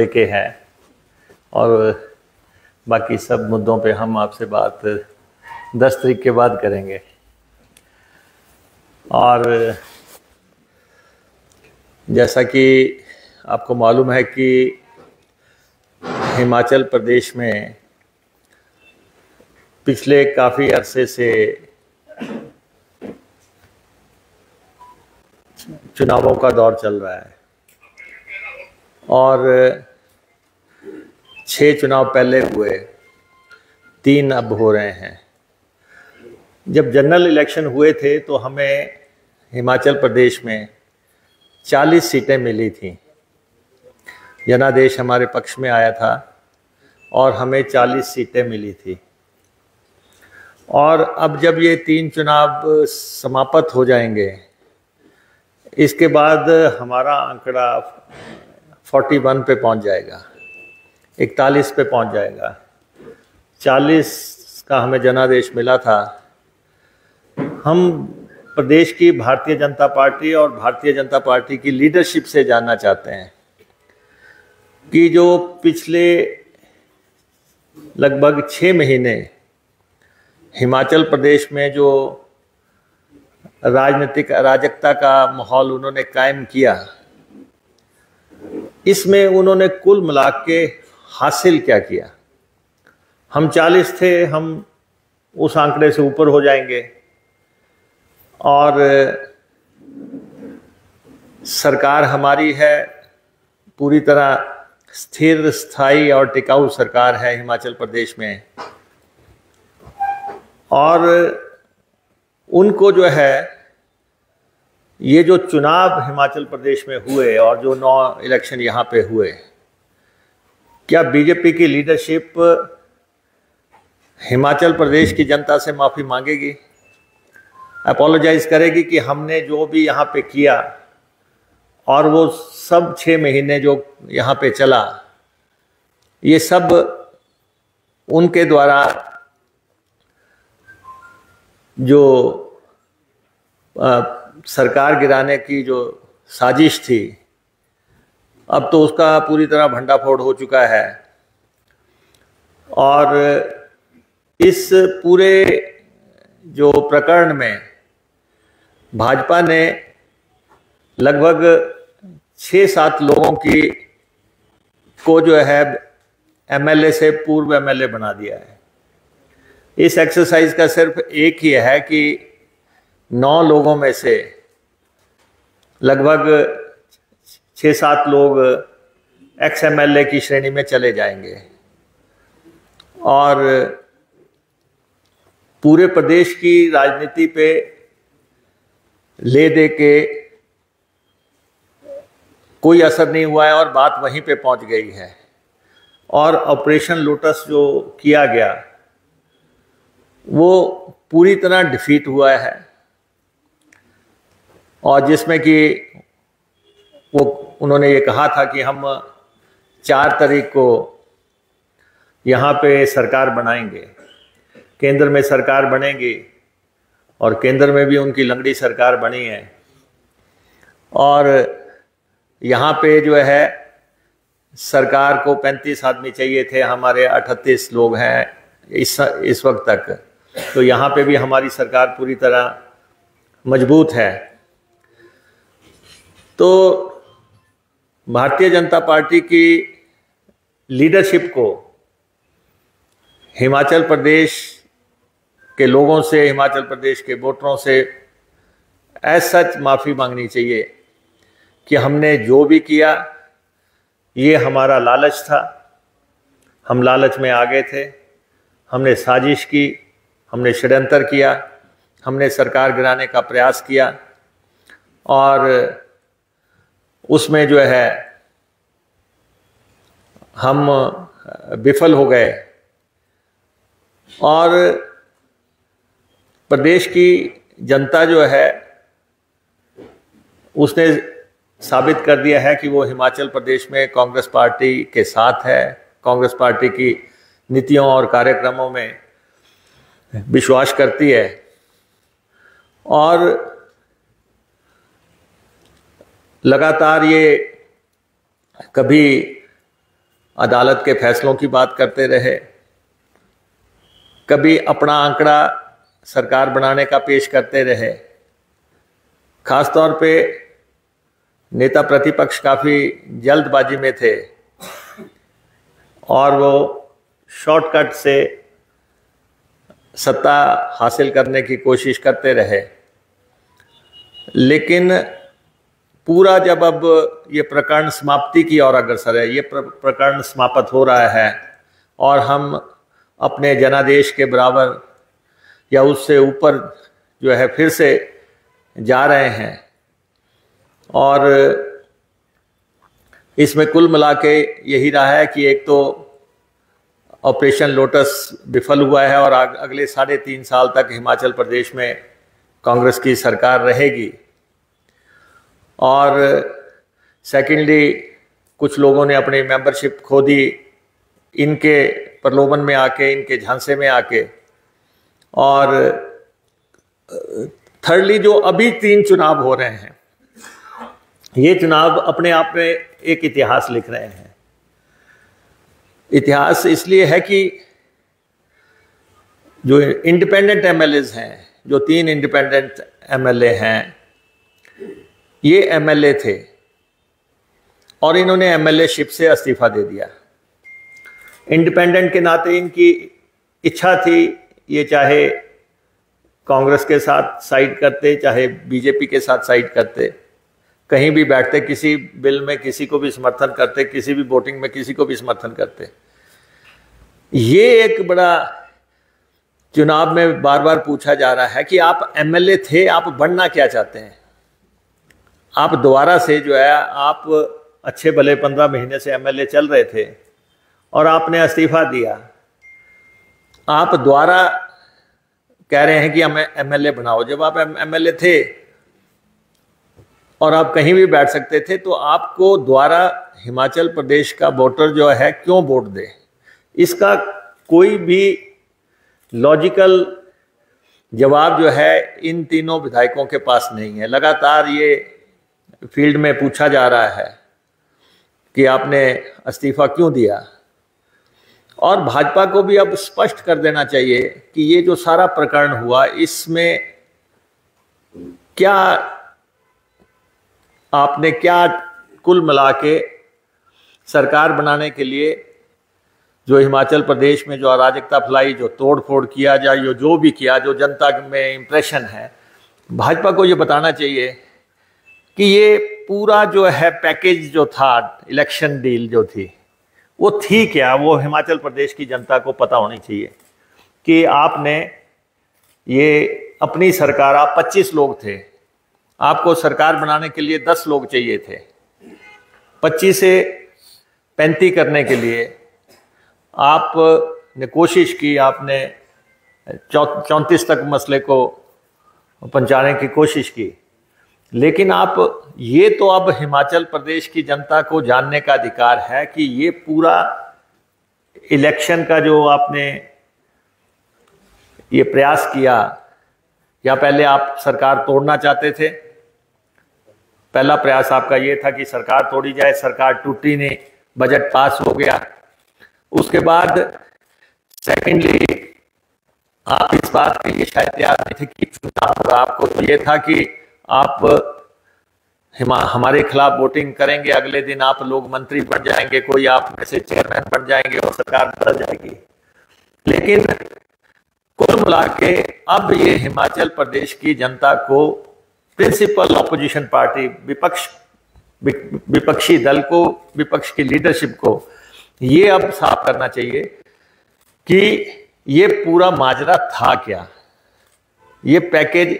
लेके हैं और बाकी सब मुद्दों पे हम आपसे बात 10 तारीख के बाद करेंगे। और जैसा कि आपको मालूम है कि हिमाचल प्रदेश में पिछले काफ़ी अरसे से चुनावों का दौर चल रहा है और 6 चुनाव पहले हुए, 3 अब हो रहे हैं। जब जनरल इलेक्शन हुए थे तो हमें हिमाचल प्रदेश में 40 सीटें मिली थीं। जनादेश हमारे पक्ष में आया था और हमें 40 सीटें मिली थी। और अब जब ये 3 चुनाव समाप्त हो जाएंगे, इसके बाद हमारा आंकड़ा 41 पे पहुंच जाएगा, 41 पे पहुंच जाएगा। 40 का हमें जनादेश मिला था। हम प्रदेश की भारतीय जनता पार्टी और भारतीय जनता पार्टी की लीडरशिप से जानना चाहते हैं कि जो पिछले लगभग 6 महीने हिमाचल प्रदेश में जो राजनीतिक अराजकता का माहौल उन्होंने कायम किया, इसमें उन्होंने कुल मिला के हासिल क्या किया। हम 40 थे, हम उस आंकड़े से ऊपर हो जाएंगे और सरकार हमारी है, पूरी तरह स्थिर, स्थायी और टिकाऊ सरकार है हिमाचल प्रदेश में। और उनको जो है ये जो चुनाव हिमाचल प्रदेश में हुए और जो 9 इलेक्शन यहाँ पे हुए, क्या बीजेपी की लीडरशिप हिमाचल प्रदेश की जनता से माफ़ी मांगेगी, अपोलोजाइज करेगी कि हमने जो भी यहाँ पे किया और वो सब 6 महीने जो यहाँ पे चला, ये सब उनके द्वारा जो सरकार गिराने की जो साजिश थी, अब तो उसका पूरी तरह भंडाफोड़ हो चुका है। और इस पूरे जो प्रकरण में भाजपा ने लगभग 6-7 लोगों को जो है एमएलए से पूर्व एमएलए बना दिया है। इस एक्सरसाइज का सिर्फ एक ही है कि 9 लोगों में से लगभग 6-7 लोग एक्स एमएलए की श्रेणी में चले जाएंगे और पूरे प्रदेश की राजनीति पे ले दे के कोई असर नहीं हुआ है और बात वहीं पे पहुंच गई है। और ऑपरेशन लोटस जो किया गया वो पूरी तरह डिफीट हुआ है और जिसमें कि वो उन्होंने ये कहा था कि हम 4 तारीख को यहाँ पे सरकार बनाएंगे, केंद्र में सरकार बनेगी और केंद्र में भी उनकी लंगड़ी सरकार बनी है। और यहाँ पे जो है सरकार को 35 आदमी चाहिए थे, हमारे 38 लोग हैं इस वक्त तक। तो यहाँ पे भी हमारी सरकार पूरी तरह मजबूत है। तो भारतीय जनता पार्टी की लीडरशिप को हिमाचल प्रदेश के लोगों से, हिमाचल प्रदेश के वोटरों से सच माफ़ी मांगनी चाहिए कि हमने जो भी किया ये हमारा लालच था, हम लालच में आ गए थे, हमने साजिश की, हमने षड्यंत्र किया, हमने सरकार गिराने का प्रयास किया और उसमें जो है हम विफल हो गए। और प्रदेश की जनता जो है उसने साबित कर दिया है कि वो हिमाचल प्रदेश में कांग्रेस पार्टी के साथ है, कांग्रेस पार्टी की नीतियों और कार्यक्रमों में विश्वास करती है। और लगातार ये कभी अदालत के फैसलों की बात करते रहे, कभी अपना आंकड़ा सरकार बनाने का पेश करते रहे। खासतौर पे नेता प्रतिपक्ष काफ़ी जल्दबाजी में थे और वो शॉर्टकट से सत्ता हासिल करने की कोशिश करते रहे। लेकिन पूरा जब अब ये प्रकरण समाप्ति की ओर अग्रसर है, ये प्रकरण समाप्त हो रहा है और हम अपने जनादेश के बराबर या उससे ऊपर जो है फिर से जा रहे हैं, और इसमें कुल मिला के यही रहा है कि एक तो ऑपरेशन लोटस विफल हुआ है और अगले 3.5 साल तक हिमाचल प्रदेश में कांग्रेस की सरकार रहेगी। और सेकेंडली कुछ लोगों ने अपनी मेंबरशिप खो दी इनके प्रलोभन में आके, इनके झांसे में आके। और थर्डली जो अभी 3 चुनाव हो रहे हैं, ये चुनाव अपने आप में एक इतिहास लिख रहे हैं। इतिहास इसलिए है कि जो इंडिपेंडेंट एमएलएज हैं, जो 3 इंडिपेंडेंट एमएलए हैं, ये एमएलए थे और इन्होंने एमएलएशिप से इस्तीफा दे दिया। इंडिपेंडेंट के नाते इनकी इच्छा थी, ये चाहे कांग्रेस के साथ साइड करते, चाहे बीजेपी के साथ साइड करते, कहीं भी बैठते, किसी बिल में किसी को भी समर्थन करते, किसी भी वोटिंग में किसी को भी समर्थन करते। ये एक बड़ा चुनाव में बार बार पूछा जा रहा है कि आप एमएलए थे, आप बनना क्या चाहते हैं? आप दोबारा से जो है, आप अच्छे भले 15 महीने से एमएलए चल रहे थे और आपने इस्तीफा दिया। आप दोबारा कह रहे हैं कि हमें एमएलए बनाओ। जब आप एमएलए थे और आप कहीं भी बैठ सकते थे, तो आपको दोबारा हिमाचल प्रदेश का वोटर जो है क्यों वोट दे? इसका कोई भी लॉजिकल जवाब जो है इन तीनों विधायकों के पास नहीं है। लगातार ये फील्ड में पूछा जा रहा है कि आपने इस्तीफा क्यों दिया। और भाजपा को भी अब स्पष्ट कर देना चाहिए कि ये जो सारा प्रकरण हुआ, इसमें क्या आपने क्या कुल मिला के सरकार बनाने के लिए जो हिमाचल प्रदेश में जो अराजकता फैलाई, जो तोड़ फोड़ किया, या जो भी किया, जो जनता में इम्प्रेशन है, भाजपा को ये बताना चाहिए कि ये पूरा जो है पैकेज जो था, इलेक्शन डील जो थी, वो थी क्या, वो हिमाचल प्रदेश की जनता को पता होनी चाहिए कि आपने ये अपनी सरकार, आप 25 लोग थे, आपको सरकार बनाने के लिए 10 लोग चाहिए थे। 25 से 35 करने के लिए आपने कोशिश की, आपने 34 तक मसले को पहुंचाने की कोशिश की। लेकिन आप ये तो अब हिमाचल प्रदेश की जनता को जानने का अधिकार है कि ये पूरा इलेक्शन का जो आपने ये प्रयास किया, या पहले आप सरकार तोड़ना चाहते थे। पहला प्रयास आपका ये था कि सरकार तोड़ी जाए, सरकार टूटी नहीं, बजट पास हो गया। उसके बाद सेकेंडली आप इस बात के लिए शायद तैयार नहीं थे कि चुनाव होगा। आपको तो ये था कि आप हमारे खिलाफ वोटिंग करेंगे, अगले दिन आप लोग मंत्री बन जाएंगे, कोई आप में से चेयरमैन बन जाएंगे और सरकार बदल जाएगी। लेकिन कुल मिला के अब ये हिमाचल प्रदेश की जनता को, प्रिंसिपल ऑपोजिशन पार्टी, विपक्षी दल को, विपक्ष की लीडरशिप को ये अब साफ करना चाहिए कि ये पूरा माजरा था क्या, ये पैकेज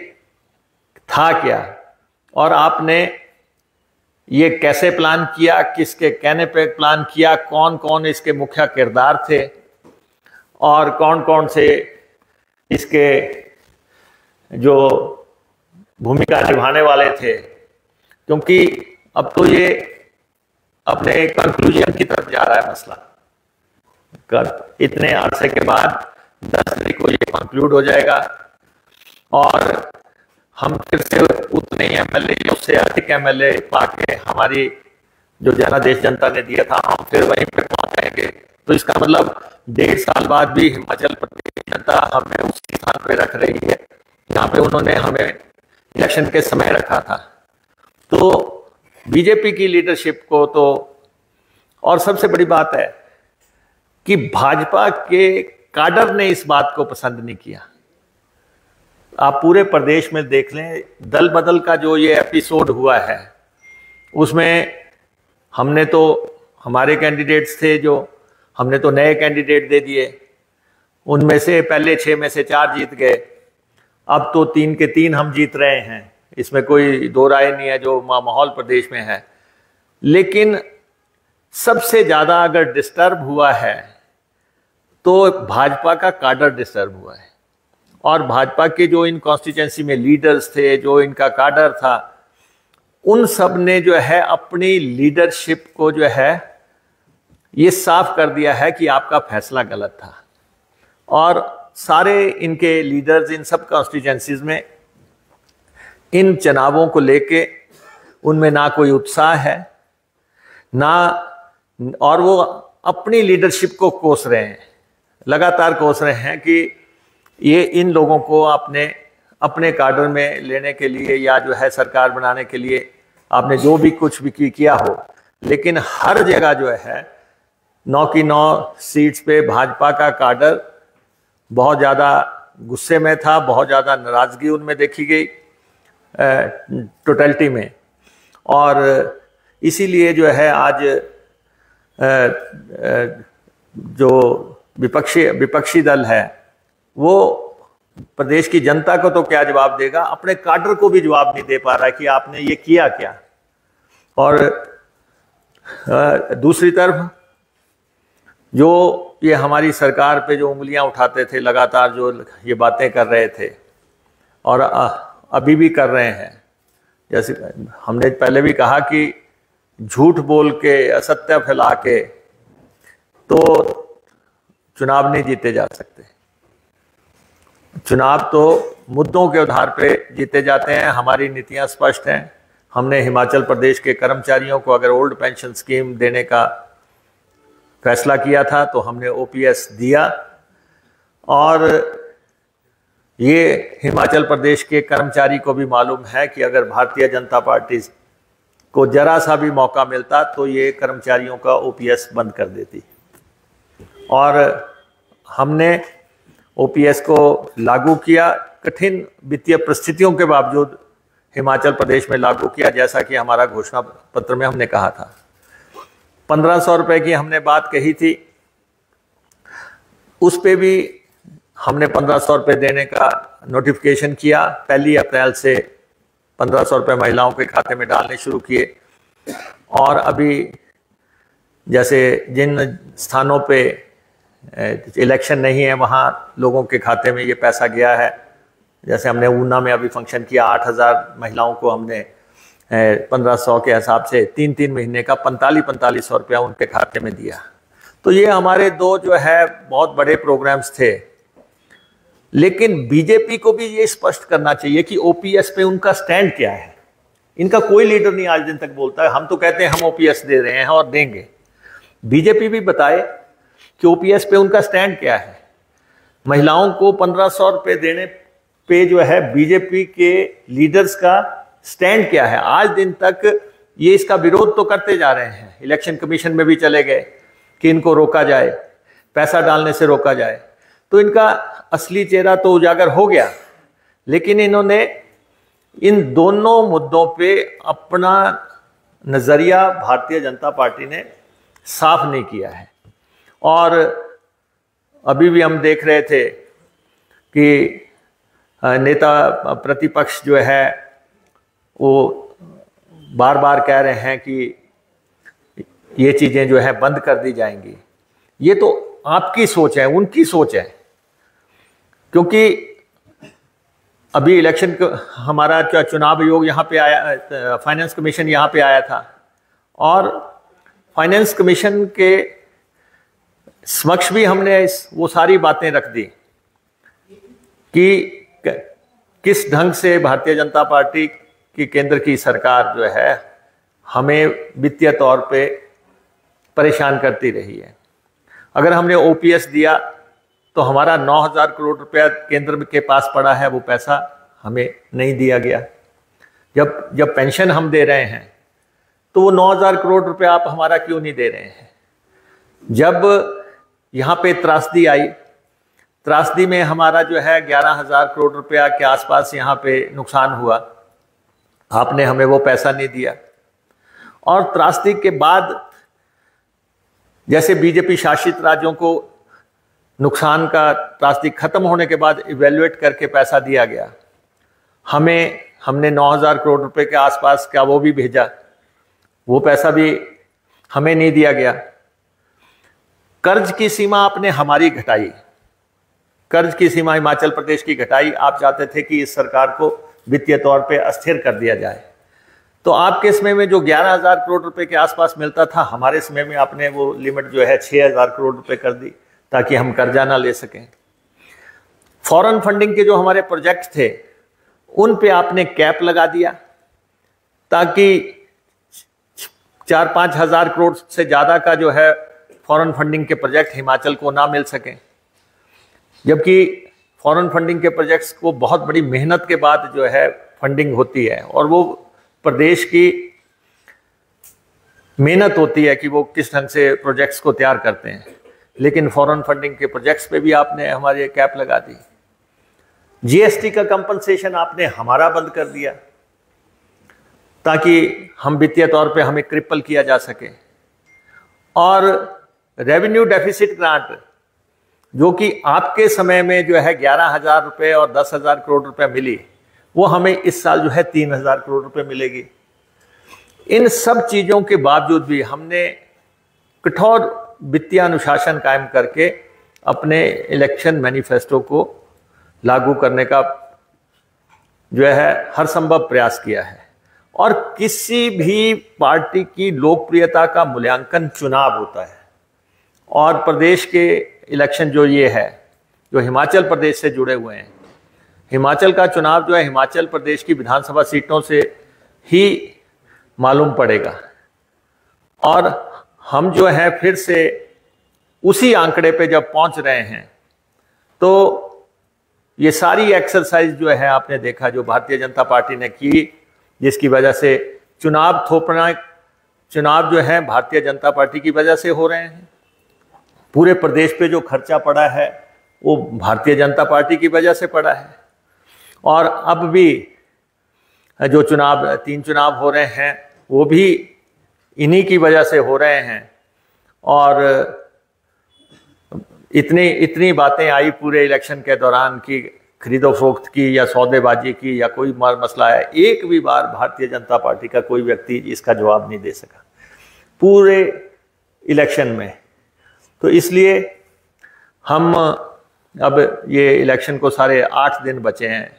था क्या, और आपने ये कैसे प्लान किया, किसके कहने पे प्लान किया, कौन कौन इसके मुख्य किरदार थे और कौन कौन से इसके जो भूमिका निभाने वाले थे। क्योंकि अब तो ये अपने कंक्लूजन की तरफ जा रहा है मसला। इतने अरसे के बाद 10 तारीख को ये कंक्लूड हो जाएगा और हम फिर से उतने ही एमएलए, उससे अधिक एमएलए पाके, हमारी जो जनादेश जनता ने दिया था, हम फिर वहीं पे पहुंच जाएंगे। लगे, तो इसका मतलब 1.5 साल बाद भी हिमाचल प्रदेश जनता हमें उसी स्थान पे रख रही है जहाँ पे उन्होंने हमें इलेक्शन के समय रखा था। तो बीजेपी की लीडरशिप को तो, और सबसे बड़ी बात है कि भाजपा के काडर ने इस बात को पसंद नहीं किया। आप पूरे प्रदेश में देख लें, दल बदल का जो ये एपिसोड हुआ है उसमें हमने तो, हमारे कैंडिडेट्स थे जो, हमने तो नए कैंडिडेट दे दिए, उनमें से पहले 6 में से 4 जीत गए, अब तो 3 के 3 हम जीत रहे हैं, इसमें कोई दो राय नहीं है जो माहौल प्रदेश में है। लेकिन सबसे ज्यादा अगर डिस्टर्ब हुआ है तो भाजपा का काडर डिस्टर्ब हुआ है, और भाजपा के जो इन कॉन्स्टिट्यूंसी में लीडर्स थे, जो इनका काडर था, उन सब ने जो है अपनी लीडरशिप को जो है ये साफ कर दिया है कि आपका फैसला गलत था। और सारे इनके लीडर्स इन सब कॉन्स्टिट्यूंसीज में इन चुनावों को लेके उनमें ना कोई उत्साह है ना, और वो अपनी लीडरशिप को कोस रहे हैं, लगातार कोस रहे हैं कि ये इन लोगों को अपने काडर में लेने के लिए या जो है सरकार बनाने के लिए आपने जो भी कुछ भी किया हो, लेकिन हर जगह जो है 9 की 9 सीट्स पे भाजपा का काडर बहुत ज़्यादा गुस्से में था, बहुत ज़्यादा नाराज़गी उनमें देखी गई टोटलिटी में। और इसीलिए जो है आज जो विपक्षी दल है वो प्रदेश की जनता को तो क्या जवाब देगा, अपने काडर को भी जवाब नहीं दे पा रहा है कि आपने ये किया क्या। और दूसरी तरफ जो ये हमारी सरकार पे जो उंगलियां उठाते थे, लगातार जो ये बातें कर रहे थे और अभी भी कर रहे हैं, जैसे हमने पहले भी कहा कि झूठ बोल के, असत्य फैला के तो चुनाव नहीं जीते जा सकते। चुनाव तो मुद्दों के आधार पे जीते जाते हैं। हमारी नीतियां स्पष्ट हैं। हमने हिमाचल प्रदेश के कर्मचारियों को अगर ओल्ड पेंशन स्कीम देने का फैसला किया था तो हमने ओपीएस दिया, और ये हिमाचल प्रदेश के कर्मचारी को भी मालूम है कि अगर भारतीय जनता पार्टी को जरा सा भी मौका मिलता तो ये कर्मचारियों का ओपीएस बंद कर देती। और हमने ओपीएस को लागू किया, कठिन वित्तीय परिस्थितियों के बावजूद हिमाचल प्रदेश में लागू किया, जैसा कि हमारा घोषणा पत्र में हमने कहा था। 1500 रुपए की हमने बात कही थी, उस पे भी हमने 1500 रुपए देने का नोटिफिकेशन किया। 1 अप्रैल से 1500 रुपए महिलाओं के खाते में डालने शुरू किए। और अभी जैसे जिन स्थानों पे इलेक्शन नहीं है वहाँ लोगों के खाते में ये पैसा गया है, जैसे हमने ऊना में अभी फंक्शन किया, 8000 महिलाओं को हमने 1500 के हिसाब से 3-3 महीने का 4500 रुपया उनके खाते में दिया। तो ये हमारे 2 जो है बहुत बड़े प्रोग्राम्स थे। लेकिन बीजेपी को भी ये स्पष्ट करना चाहिए कि ओपीएस पे उनका स्टैंड क्या है। इनका कोई लीडर नहीं आज दिन तक बोलता है। हम तो कहते हैं हम ओपीएस दे रहे हैं और देंगे। बीजेपी भी बताए कि ओपीएस पे उनका स्टैंड क्या है। महिलाओं को 1500 रुपए देने पे जो है बीजेपी के लीडर्स का स्टैंड क्या है। आज दिन तक ये इसका विरोध तो करते जा रहे हैं, इलेक्शन कमीशन में भी चले गए कि इनको रोका जाए, पैसा डालने से रोका जाए। तो इनका असली चेहरा तो उजागर हो गया, लेकिन इन्होंने इन दोनों मुद्दों पे अपना नजरिया भारतीय जनता पार्टी ने साफ नहीं किया है। और अभी भी हम देख रहे थे कि नेता प्रतिपक्ष जो है वो बार बार कह रहे हैं कि ये चीज़ें जो है बंद कर दी जाएंगी। ये तो आपकी सोच है, उनकी सोच है। क्योंकि अभी इलेक्शन हमारा चुनाव आयोग यहाँ पे आया, फाइनेंस कमीशन यहाँ पे आया था, और फाइनेंस कमीशन के समक्ष भी हमने वो सारी बातें रख दी कि किस ढंग से भारतीय जनता पार्टी की केंद्र की सरकार जो है हमें वित्तीय तौर पे परेशान करती रही है। अगर हमने ओपीएस दिया तो हमारा 9,000 करोड़ रुपया केंद्र के पास पड़ा है, वो पैसा हमें नहीं दिया गया। जब पेंशन हम दे रहे हैं तो वो 9,000 करोड़ रुपया आप हमारा क्यों नहीं दे रहे हैं? जब यहाँ पे त्रासदी आई, त्रासदी में हमारा जो है 11,000 करोड़ रुपया के आसपास यहाँ पे नुकसान हुआ, आपने हमें वो पैसा नहीं दिया। और त्रासदी के बाद जैसे बीजेपी शासित राज्यों को नुकसान का त्रासदी खत्म होने के बाद इवेल्युएट करके पैसा दिया गया, हमने 9,000 करोड़ रुपए के आसपास क्या वो भी भेजा, वो पैसा भी हमें नहीं दिया गया। कर्ज की सीमा आपने हमारी घटाई, कर्ज की सीमा हिमाचल प्रदेश की घटाई। आप चाहते थे कि इस सरकार को वित्तीय तौर पे अस्थिर कर दिया जाए, तो आपके समय में जो 11,000 करोड़ रुपए के आसपास मिलता था, हमारे समय में आपने वो लिमिट जो है 6,000 करोड़ रुपए कर दी ताकि हम कर्जा ना ले सकें। फॉरेन फंडिंग के जो हमारे प्रोजेक्ट थे उन पे आपने कैप लगा दिया ताकि 4-5 हज़ार करोड़ से ज़्यादा का जो है फॉरेन फंडिंग के प्रोजेक्ट हिमाचल को ना मिल सकें, जबकि फॉरेन फंडिंग के प्रोजेक्ट्स को बहुत बड़ी मेहनत के बाद जो है फंडिंग होती है और वो प्रदेश की मेहनत होती है कि वो किस ढंग से प्रोजेक्ट्स को तैयार करते हैं। लेकिन फॉरेन फंडिंग के प्रोजेक्ट्स पे भी आपने हमारी कैप लगा दी। जीएसटी का कंपनसेशन आपने हमारा बंद कर दिया ताकि हम वित्तीय तौर पे हमें क्रिपल किया जा सके। और रेवेन्यू डेफिसिट ग्रांट जो कि आपके समय में जो है 11,000 रुपये और 10,000 करोड़ रुपए मिली, वो हमें इस साल जो है 3,000 करोड़ रुपए मिलेगी। इन सब चीज़ों के बावजूद भी हमने कठोर वित्तीय अनुशासन कायम करके अपने इलेक्शन मैनिफेस्टो को लागू करने का जो है हर संभव प्रयास किया है। और किसी भी पार्टी की लोकप्रियता का मूल्यांकन चुनाव होता है, और प्रदेश के इलेक्शन जो ये है, जो हिमाचल प्रदेश से जुड़े हुए हैं, हिमाचल का चुनाव जो है हिमाचल प्रदेश की विधानसभा सीटों से ही मालूम पड़ेगा। और हम जो है फिर से उसी आंकड़े पे जब पहुंच रहे हैं, तो ये सारी एक्सरसाइज जो है आपने देखा जो भारतीय जनता पार्टी ने की, जिसकी वजह से चुनाव जो है भारतीय जनता पार्टी की वजह से हो रहे हैं। पूरे प्रदेश पे जो खर्चा पड़ा है वो भारतीय जनता पार्टी की वजह से पड़ा है। और अब भी जो 3 चुनाव हो रहे हैं वो भी इन्हीं की वजह से हो रहे हैं। और इतनी बातें आई पूरे इलेक्शन के दौरान कि खरीदो फरोख्त की या सौदेबाजी की या कोई मसला है, एक भी बार भारतीय जनता पार्टी का कोई व्यक्ति इसका जवाब नहीं दे सका पूरे इलेक्शन में। तो इसलिए हम अब ये इलेक्शन को सारे 8 दिन बचे हैं,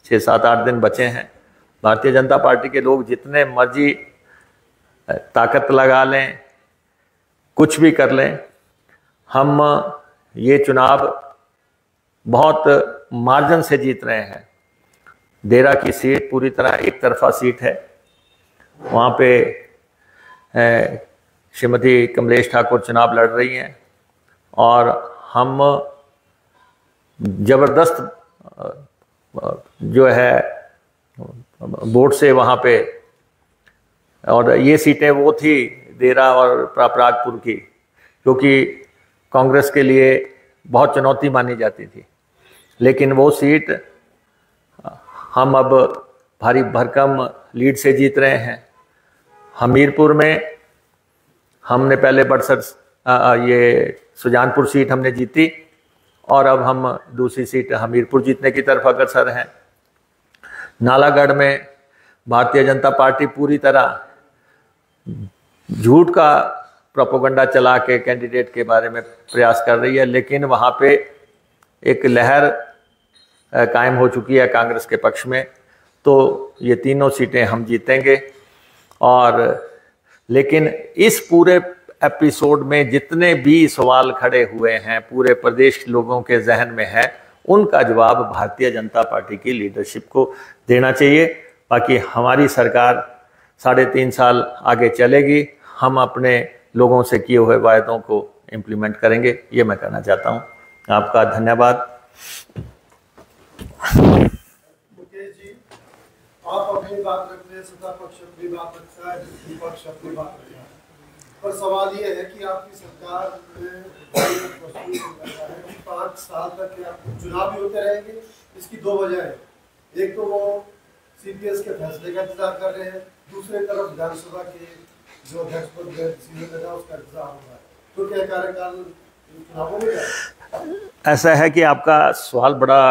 6-7-8 दिन बचे हैं। भारतीय जनता पार्टी के लोग जितने मर्जी ताकत लगा लें, कुछ भी कर लें, हम ये चुनाव बहुत मार्जिन से जीत रहे हैं। देरा की सीट पूरी तरह एक तरफा सीट है, वहाँ पे श्रीमती कमलेश ठाकुर चुनाव लड़ रही हैं और हम जबरदस्त जो है वोट से वहाँ पे, और ये सीटें वो थी देरा और परागपुर की, क्योंकि कांग्रेस के लिए बहुत चुनौती मानी जाती थी, लेकिन वो सीट हम अब भारी भरकम लीड से जीत रहे हैं। हमीरपुर में हमने पहले ये सुजानपुर सीट हमने जीती और अब हम दूसरी सीट हमीरपुर जीतने की तरफ अग्रसर हैं। नालागढ़ में भारतीय जनता पार्टी पूरी तरह झूठ का प्रोपोगंडा चला के कैंडिडेट के बारे में प्रयास कर रही है, लेकिन वहाँ पे एक लहर कायम हो चुकी है कांग्रेस के पक्ष में। तो ये तीनों सीटें हम जीतेंगे। और लेकिन इस पूरे एपिसोड में जितने भी सवाल खड़े हुए हैं पूरे प्रदेश के लोगों के जहन में है, उनका जवाब भारतीय जनता पार्टी की लीडरशिप को देना चाहिए। बाकी हमारी सरकार 3.5 साल आगे चलेगी। हम अपने लोगों से किए हुए वायदों को इम्प्लीमेंट करेंगे, ये मैं कहना चाहता हूँ। आपका धन्यवाद। मुकेश जी, आप अपनी बात रख रहे हैं, सत्ता पक्ष अपनी बात रखता है, विपक्ष अपनी बात रखता है, पर सवाल ये है कि आपकी सरकार में 5 साल तक क्या चुनाव भी होते रहेंगे? इसकी 2 वजह है। एक तो वो सीपीएस के फैसले का इंतजार कर रहे हैं, दूसरी तरफ विधानसभा के जो अध्यक्ष पद सीधे उसका इंतजार हो रहा है। तो क्या कार्यकाल चुनावों में है? ऐसा है कि आपका सवाल बड़ा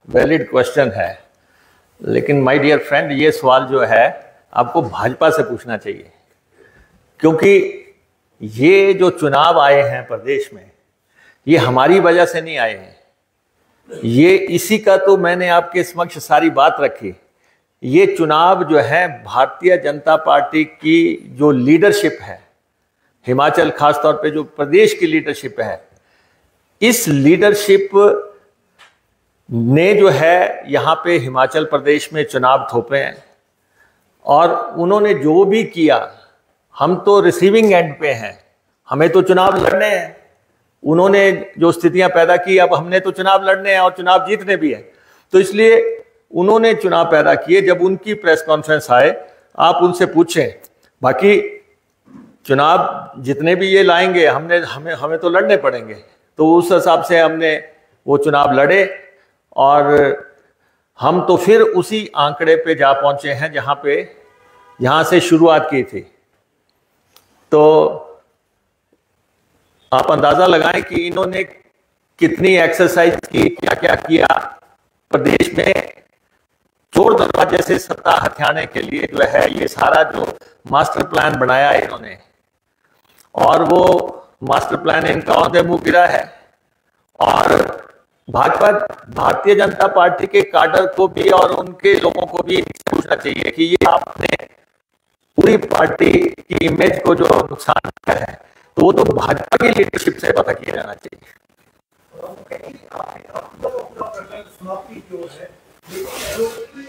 वैलिड क्वेश्चन है, लेकिन माय डियर फ्रेंड, ये सवाल जो है आपको भाजपा से पूछना चाहिए, क्योंकि ये जो चुनाव आए हैं प्रदेश में, ये हमारी वजह से नहीं आए हैं। ये इसी का तो मैंने आपके समक्ष सारी बात रखी। ये चुनाव जो है भारतीय जनता पार्टी की जो लीडरशिप है, हिमाचल खास तौर पे जो प्रदेश की लीडरशिप है, इस लीडरशिप ने जो है यहाँ पे हिमाचल प्रदेश में चुनाव थोपे हैं, और उन्होंने जो भी किया, हम तो रिसीविंग एंड पे हैं, हमें तो चुनाव लड़ने हैं। उन्होंने जो स्थितियां पैदा की, अब हमने तो चुनाव लड़ने हैं और चुनाव जीतने भी हैं, तो इसलिए उन्होंने चुनाव पैदा किए। जब उनकी प्रेस कॉन्फ्रेंस आए, आप उनसे पूछें। बाकी चुनाव जितने भी ये लाएंगे, हमें तो लड़ने पड़ेंगे, तो उस हिसाब से हमने वो चुनाव लड़े, और हम तो फिर उसी आंकड़े पे जा पहुंचे हैं जहां से शुरुआत की थी। तो आप अंदाजा लगाएं कि इन्होंने कितनी एक्सरसाइज की, क्या क्या किया प्रदेश में चोर दरवाजे से सत्ता हथियाने के लिए। जो है ये सारा जो मास्टर प्लान बनाया है इन्होंने, और वो मास्टर प्लान इनका औंधे मुंह गिरा है। और भाजपा, भारतीय जनता पार्टी के काडर को भी और उनके लोगों को भी पूछना चाहिए कि ये आपने पूरी पार्टी की इमेज को जो नुकसान किया है, तो वो तो भाजपा की लीडरशिप से पता किया जाना चाहिए।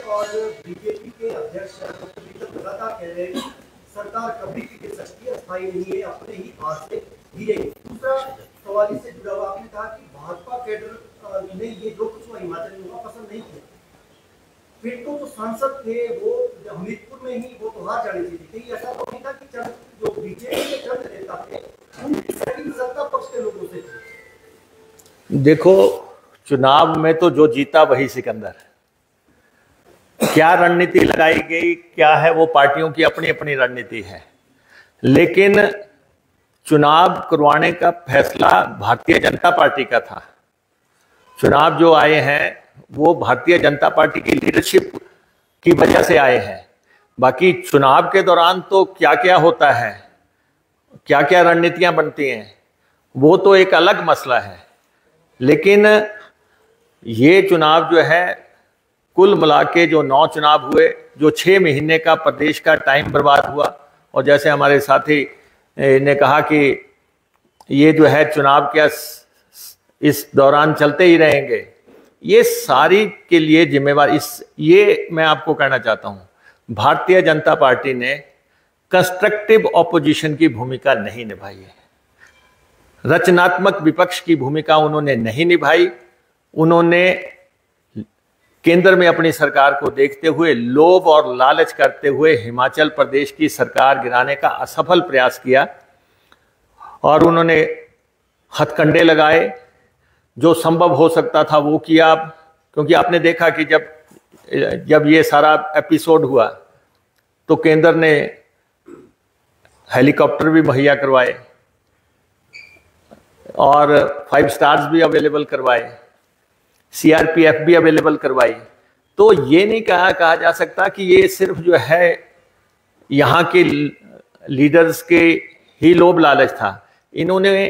और बीजेपी के अध्यक्ष लगातार कह रहे हैं सरकार कभी भी गिर सकती है, अस्थायी नहीं है, अपने ही हाथ से गिरेगी। दूसरा सवाल इससे जुड़ा हुआ, आपने कहा कि भाजपा कैडर ने ये जो कुछ हुआ हिमाचल में हुआ पसंद नहीं किया। फिर तो जो सांसद थे वो हमीरपुर में ही वो तो हार जाने चाहिए थी। ऐसा तो नहीं था कि जो बीजेपी के चंद नेता थे उनकी सेटिंग सत्ता पक्ष के लोगों से थी। देखो, चुनाव में तो जो जीता वही सिकंदर। क्या रणनीति लगाई गई, क्या है, वो पार्टियों की अपनी अपनी रणनीति है, लेकिन चुनाव करवाने का फैसला भारतीय जनता पार्टी का था। चुनाव जो आए हैं वो भारतीय जनता पार्टी की लीडरशिप की वजह से आए हैं। बाकी चुनाव के दौरान तो क्या क्या होता है, क्या क्या रणनीतियां बनती हैं, वो तो एक अलग मसला है। लेकिन ये चुनाव जो है, कुल मिला के जो 9 चुनाव हुए, जो 6 महीने का प्रदेश का टाइम बर्बाद हुआ, और जैसे हमारे साथी ने कहा कि ये जो है चुनाव क्या इस दौरान चलते ही रहेंगे, ये सारी के लिए जिम्मेवार ये मैं आपको कहना चाहता हूं, भारतीय जनता पार्टी ने कंस्ट्रक्टिव ऑपोजिशन की भूमिका नहीं निभाई है, रचनात्मक विपक्ष की भूमिका उन्होंने नहीं निभाई। उन्होंने केंद्र में अपनी सरकार को देखते हुए लोभ और लालच करते हुए हिमाचल प्रदेश की सरकार गिराने का असफल प्रयास किया, और उन्होंने हथकंडे लगाए, जो संभव हो सकता था वो किया। क्योंकि आपने देखा कि जब ये सारा एपिसोड हुआ तो केंद्र ने हेलीकॉप्टर भी मुहैया करवाए और 5 स्टार्स भी अवेलेबल करवाए, सीआरपीएफ भी अवेलेबल करवाई। तो ये नहीं कहा जा सकता कि ये सिर्फ जो है यहाँ के लीडर्स के ही लोभ लालच था। इन्होंने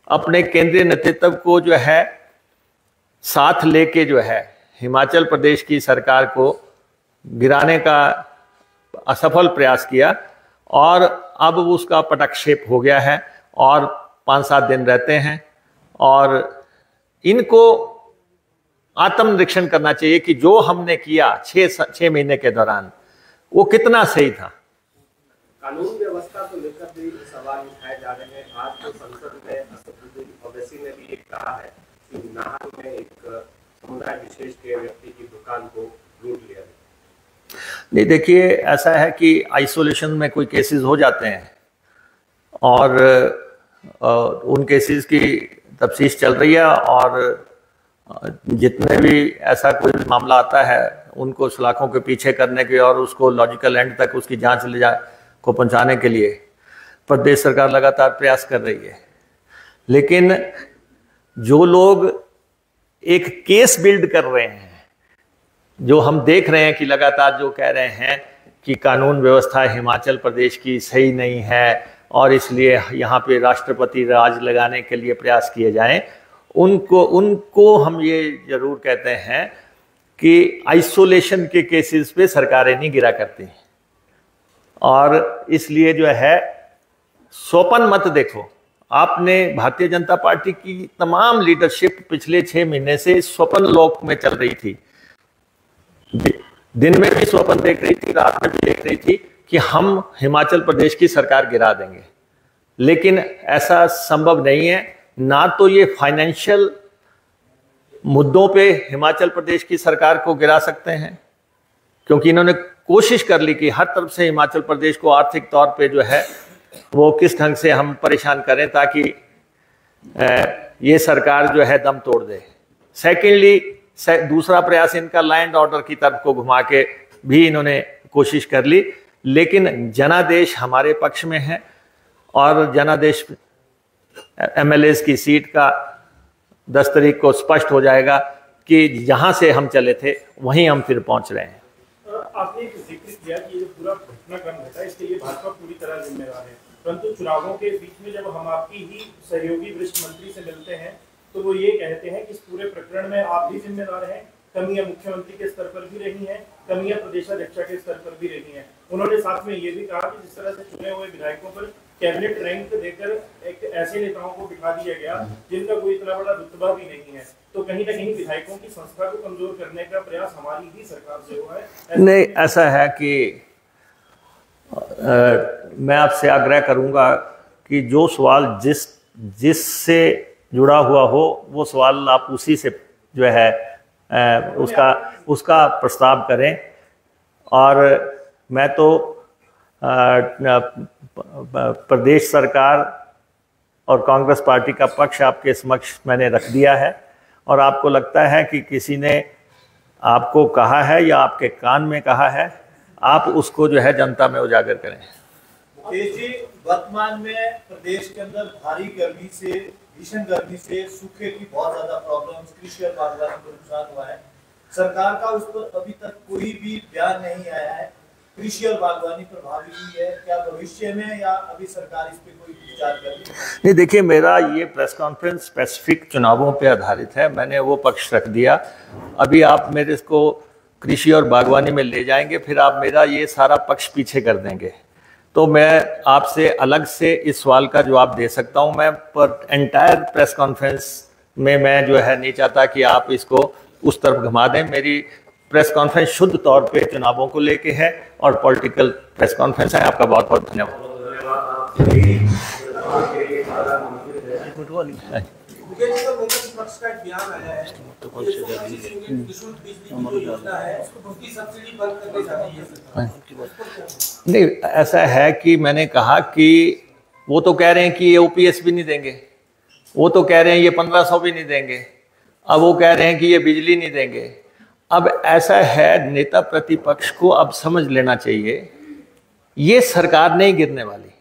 अपने केंद्रीय नेतृत्व को जो है साथ लेके जो है हिमाचल प्रदेश की सरकार को गिराने का असफल प्रयास किया, और अब उसका पटाक्षेप हो गया है, और 5-7 दिन रहते हैं। और इनको आत्मनिरीक्षण करना चाहिए कि जो हमने किया 6 महीने के दौरान वो कितना सही था। कानून व्यवस्था को लेकर भी सवाल उठाए जा रहे हैं। आज तो संसद में भी एक कहा है कि नाहन में एक समुदाय विशेष के व्यक्ति की दुकान को लूट लिया गया। नहीं, देखिए ऐसा है कि आइसोलेशन में कोई केसेस हो जाते हैं और उन केसेस की तफ्तीश चल रही है और जितने भी ऐसा कोई मामला आता है उनको सलाखों के पीछे करने के और उसको लॉजिकल एंड तक उसकी जांच ले जा को पहुंचाने के लिए प्रदेश सरकार लगातार प्रयास कर रही है। लेकिन जो लोग एक केस बिल्ड कर रहे हैं, जो हम देख रहे हैं कि लगातार जो कह रहे हैं कि कानून व्यवस्था हिमाचल प्रदेश की सही नहीं है और इसलिए यहाँ पे राष्ट्रपति राज लगाने के लिए प्रयास किए जाएं, उनको हम ये जरूर कहते हैं कि आइसोलेशन के केसेस पे सरकारें नहीं गिरा करती और इसलिए जो है सोपन मत देखो। आपने भारतीय जनता पार्टी की तमाम लीडरशिप पिछले 6 महीने से स्वप्न लोक में चल रही थी, दिन में भी स्वप्न देख रही थी, रात में भी देख रही थी कि हम हिमाचल प्रदेश की सरकार गिरा देंगे। लेकिन ऐसा संभव नहीं है। ना तो ये फाइनेंशियल मुद्दों पे हिमाचल प्रदेश की सरकार को गिरा सकते हैं, क्योंकि इन्होंने कोशिश कर ली कि हर तरफ से हिमाचल प्रदेश को आर्थिक तौर पे जो है वो किस ढंग से हम परेशान करें ताकि ये सरकार जो है दम तोड़ दे। सेकेंडली, दूसरा प्रयास इनका लैंड ऑर्डर की तरफ को घुमा के भी इन्होंने कोशिश कर ली। लेकिन जनादेश हमारे पक्ष में है और जनादेश एमएलए की सीट का 10 तारीख को स्पष्ट हो जाएगा कि जहां से हम चले थे वहीं हम फिर पहुंच रहे हैं। आपने एक जिक्र किया कि ये पूरा घटनाक्रम घटा, इसके लिए भाजपा पूरी तरह जिम्मेदार है, परंतु चुनावों के बीच में जब हम आपकी ही सहयोगी वरिष्ठ मंत्री से मिलते हैं तो वो ये कहते हैं कि इस पूरे प्रकरण में आप भी जिम्मेदार हैं। कमियां मुख्यमंत्री के स्तर पर भी रही हैं, कमियां प्रदेशाध्यक्ष के स्तर पर भी रही हैं। उन्होंने साथ में ये भी कहा कि जिस तरह से चुने हुए विधायकों पर कैबिनेट रैंक देकर एक ऐसे नेताओं को बिठा दिया गया जिनका कोई इतना बड़ा रुतबा भी नहीं है, तो कहीं ना कहीं विधायकों की संस्था को कमजोर करने का प्रयास हमारी ही सरकार से हुआ है। नहीं, ऐसा है कि मैं आपसे आग्रह करूंगा कि जो सवाल जिससे जुड़ा हुआ हो वो सवाल आप उसी से जो है उसका प्रस्ताव करें। और मैं तो प्रदेश सरकार और कांग्रेस पार्टी का पक्ष आपके समक्ष मैंने रख दिया है और आपको लगता है कि किसी ने आपको कहा है या आपके कान में कहा है, आप उसको जो है जनता में उजागर करें। मुकेश जी, वर्तमान में प्रदेश के अंदर भारी गर्मी से, भीषण गर्मी से, सूखे की बहुत ज्यादा प्रॉब्लम, कृषि और बागवानी को नुकसान हुआ है। सरकार का उस पर अभी तक कोई भी बयान नहीं आया है। कृषि और बागवानी प्रभावित हुई है, क्या भविष्य में या अभी सरकार इस पे कोई विचार कर रही है? नहीं, देखिए मेरा ये प्रेस कॉन्फ्रेंस स्पेसिफिक चुनावों पे आधारित है, मैंने वो पक्ष रख दिया। अभी आप मेरे को कृषि और बागवानी में ले जाएंगे, फिर आप मेरा ये सारा पक्ष पीछे कर देंगे, तो मैं आपसे अलग से इस सवाल का जवाब दे सकता हूँ। मैं पर एंटायर प्रेस कॉन्फ्रेंस में मैं जो है नहीं चाहता कि आप इसको उस तरफ घुमा दें। मेरी प्रेस कॉन्फ्रेंस शुद्ध तौर पे चुनावों को लेके है और पॉलिटिकल प्रेस कॉन्फ्रेंस है। आपका बहुत बहुत धन्यवाद। नहीं, ऐसा है कि मैंने कहा कि वो तो कह रहे हैं कि ये ओपीएस भी नहीं देंगे, वो तो कह रहे हैं ये 1500 भी नहीं देंगे, अब वो कह रहे हैं कि ये बिजली नहीं देंगे। अब ऐसा है, नेता प्रतिपक्ष को अब समझ लेना चाहिए ये सरकार नहीं गिरने वाली।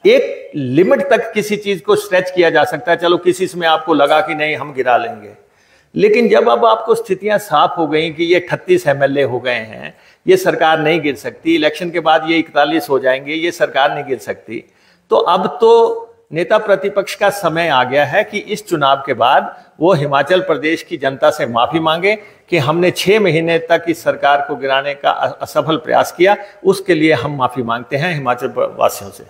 एक लिमिट तक किसी चीज को स्ट्रेच किया जा सकता है, चलो किसी समय आपको लगा कि नहीं हम गिरा लेंगे, लेकिन जब अब आपको स्थितियां साफ हो गई कि ये 38 एमएलए हो गए हैं, ये सरकार नहीं गिर सकती, इलेक्शन के बाद ये 41 हो जाएंगे, ये सरकार नहीं गिर सकती, तो अब तो नेता प्रतिपक्ष का समय आ गया है कि इस चुनाव के बाद वो हिमाचल प्रदेश की जनता से माफी मांगे कि हमने 6 महीने तक इस सरकार को गिराने का असफल प्रयास किया, उसके लिए हम माफी मांगते हैं हिमाचल वासियों से।